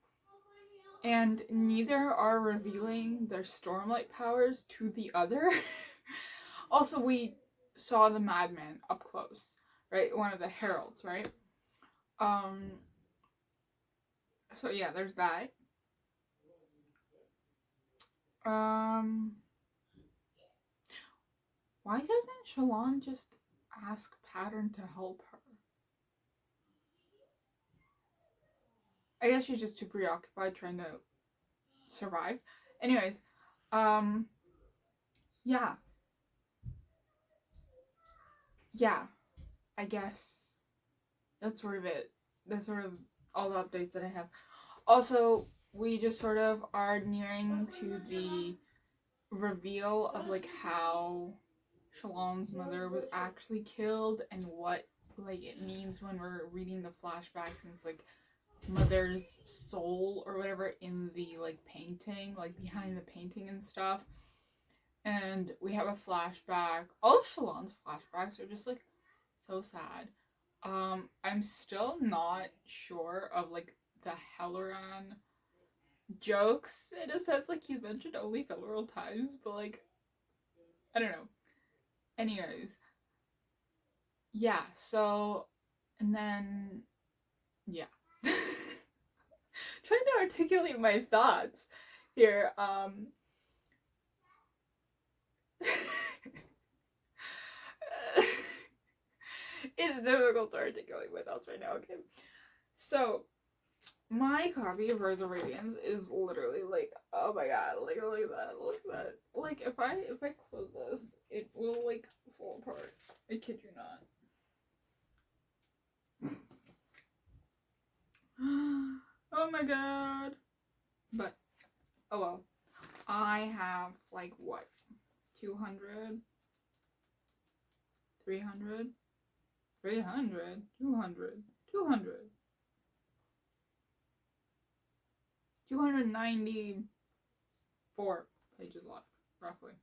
and neither are revealing their Stormlight powers to the other. Also, we saw the madman up close, right? One of the heralds, right? So yeah, there's that. Why doesn't Shallan just ask Pattern to help her? I guess she's just too preoccupied trying to survive. Anyways, yeah. Yeah, I guess that's sort of it. That's sort of all the updates that I have. Also, we just sort of are nearing to the reveal of like how Shallan's mother was actually killed, and what like it means when we're reading the flashbacks, and it's like mother's soul or whatever in the like painting, like behind the painting and stuff. And we have a flashback. All of Shallan's flashbacks are just like so sad. I'm still not sure of like the Helleran jokes, in a sense. Like, you mentioned only several times, but like, I don't know. Anyways, yeah, so, and then, yeah. Trying to articulate my thoughts here. It's difficult to articulate my thoughts right now, okay? So, my copy of Words of Radiance is literally like, oh my god, like, look at that, look at that. Like, if I close this, it will like fall apart. I kid you not. Oh my god. But, oh well. I have like what? 200? 300? 300? 200? 200? 294 pages left, roughly.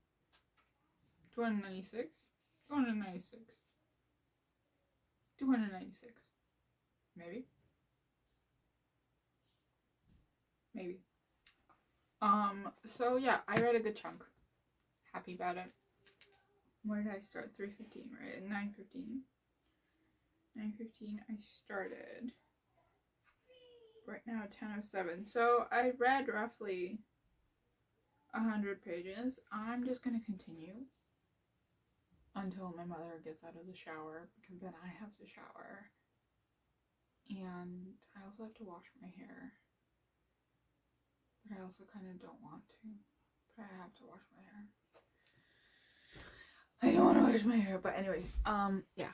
296? 296. 296. Maybe. So yeah, I read a good chunk. Happy about it. Where did I start? 3:15, right? At 9:15. 9:15 I started. now 10:07. So I read roughly 100 pages. I'm just gonna continue until my mother gets out of the shower, because then I have to shower. And I also have to wash my hair. But I also kind of don't want to. But I have to wash my hair. I don't want to wash my hair, but anyways, yeah.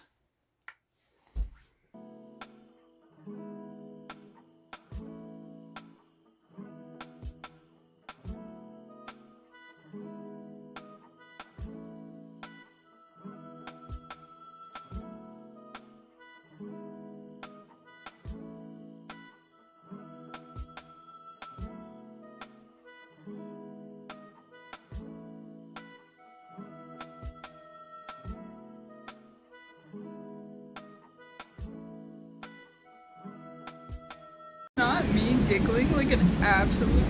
Not me giggling like an absolute.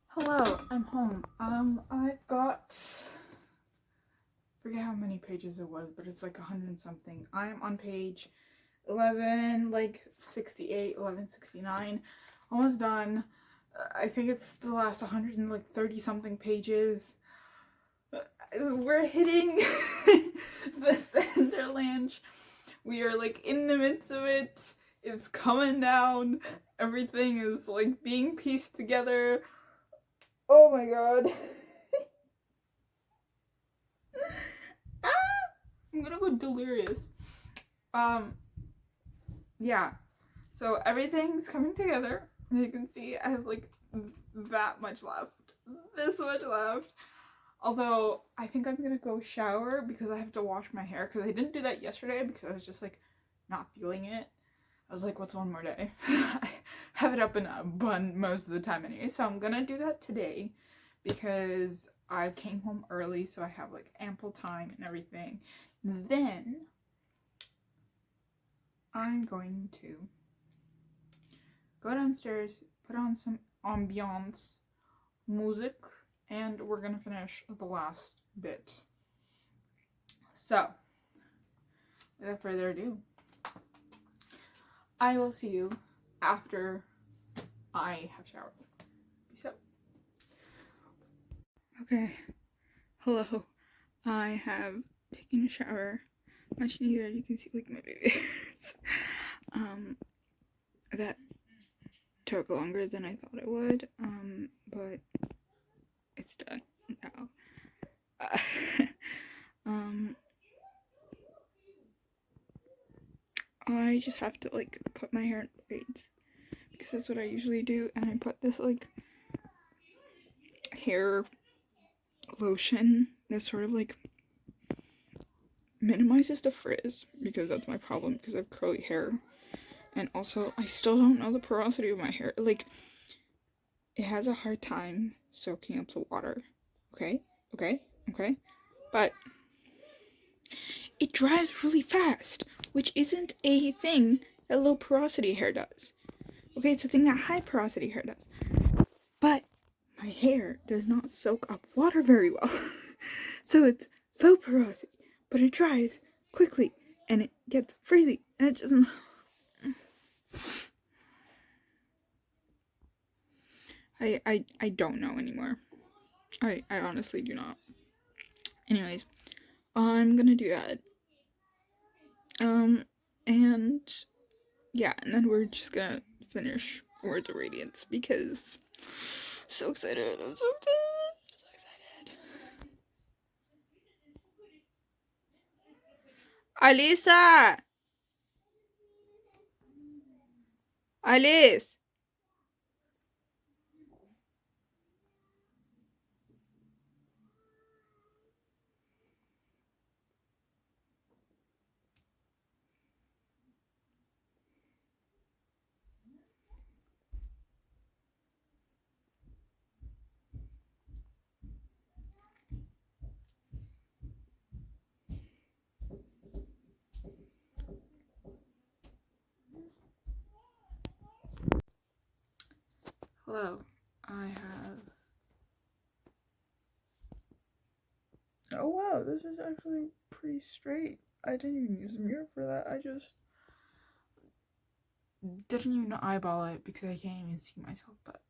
Hello, I'm home. I've got, forget how many pages it was, but it's like 100 and something. I'm on page 1169, almost done. I think it's the last 130 something pages. We're hitting the Cinderland. We are like in the midst of it. It's coming down. Everything is like being pieced together. Oh my god. I'm gonna go delirious. Yeah. So everything's coming together. As you can see, I have like that much left. This much left. Although, I think I'm gonna go shower because I have to wash my hair, because I didn't do that yesterday because I was just like not feeling it. I was like, what's one more day? I have it up in a bun most of the time anyway, so I'm gonna do that today because I came home early, so I have like ample time and everything. Then I'm going to go downstairs, put on some ambiance music, and we're gonna finish the last bit. So, without further ado, I will see you after I have showered. Peace out. Okay, hello. I have taken a shower, much needed. You can see like my baby hairs. That took longer than I thought it would, but it's done now. I just have to like put my hair in braids because that's what I usually do, and I put this like hair lotion that sort of like minimizes the frizz, because that's my problem because I have curly hair. And also, I still don't know the porosity of my hair. Like, it has a hard time soaking up the water. Okay? But it dries really fast, which isn't a thing that low porosity hair does. Okay, it's a thing that high porosity hair does. But my hair does not soak up water very well. So it's low porosity, but it dries quickly and it gets frizzy and it doesn't. I don't know anymore. I honestly do not. Anyways, I'm gonna do that. And yeah, and then we're just gonna finish Words of Radiance because I'm so excited. I'm so excited. Alisa! Alice! Hello, I have Oh wow, this is actually pretty straight. I didn't even use a mirror for that. I just didn't even eyeball it because I can't even see myself. But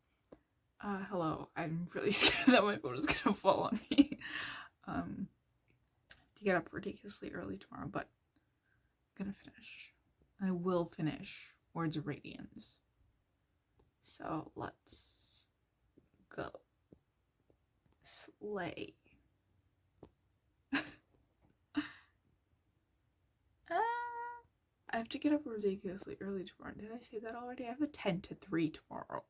hello, I'm really scared that my phone is gonna fall on me. To get up ridiculously early tomorrow, but I'm gonna finish. I will finish Words of Radiance. So let's go. Slay. I have to get up ridiculously early tomorrow. Did I say that already? I have a 10 to 3 tomorrow.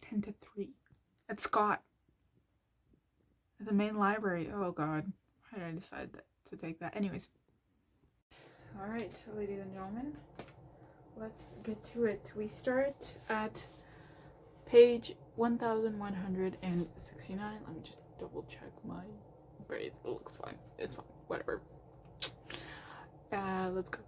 10 to 3. At Scott. At the main library. Oh god. Why did I decide to take that? Anyways. Alright, ladies and gentlemen. Let's get to it. We start at page 1169. Let me just double check my braids. It looks fine. It's fine. Whatever. Let's go.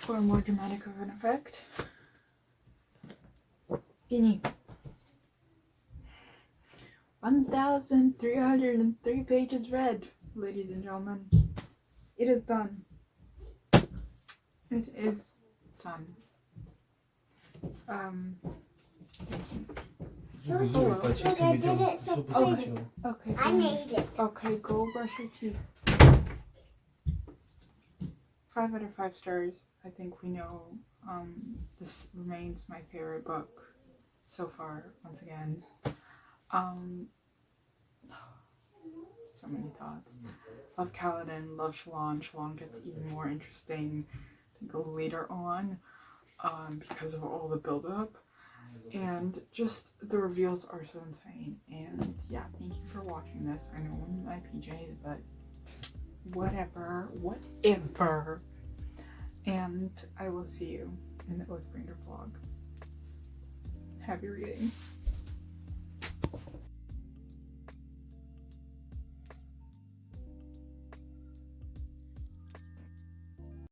for more dramatic of an effect. Skinny. 1,303 pages read, ladies and gentlemen. It is done. It is done. Thank you. Look, I did it so quick. Okay. I made it. Okay, go brush your teeth. 5 out of 5 stars. I think we know this remains my favorite book so far, once again. So many thoughts. Love Kaladin, love Shalon. Shalon gets even more interesting, I think, later on, because of all the build-up. And just the reveals are so insane. And yeah, thank you for watching this. I know I'm in my PJs, but whatever. And I will see you in the Oathbringer vlog. Happy reading.